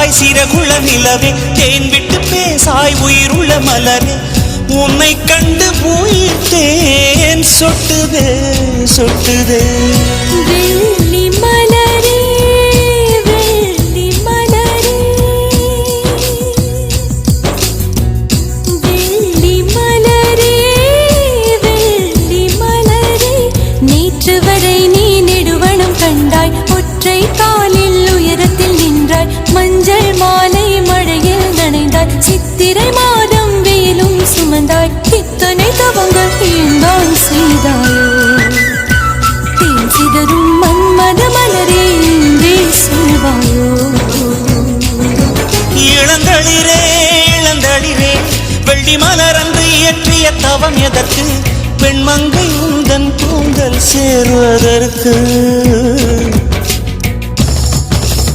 பேசாய் சிறகுள்ள நிலவே, தேன் விட்டு பேசாய் உயிருள்ள மலரே, உன்னை கண்டு உயிர்த்தேன் சொட்டுதே சொட்டுதே. வெள்ளி மலரே வெள்ளி மலரே வெள்ளி மலரே வெள்ளி மலரே, நேற்று வரை நீ நெடுவனம் கண்டாய், ஒற்றை காலில் உயரத்தில் நின்றாய், மஞ்சள் மாலை மழையில் நனைந்தாய், சித்திரை மாதம் வெயிலும் சுமந்தாய், இத்தனை தவங்கள் ஏந்தான் செய்தாயோ, தேன் சிதறும் மன்மத மலரே இன்றே சொல்வாயோ. இளந்தளிரே இளந்தளிரே, வெள்ளி மலர் அன்று இயற்றிய தவம் எதற்கு, பெண்மங்கை உந்தன் கூந்தல் சேர்வதற்கு.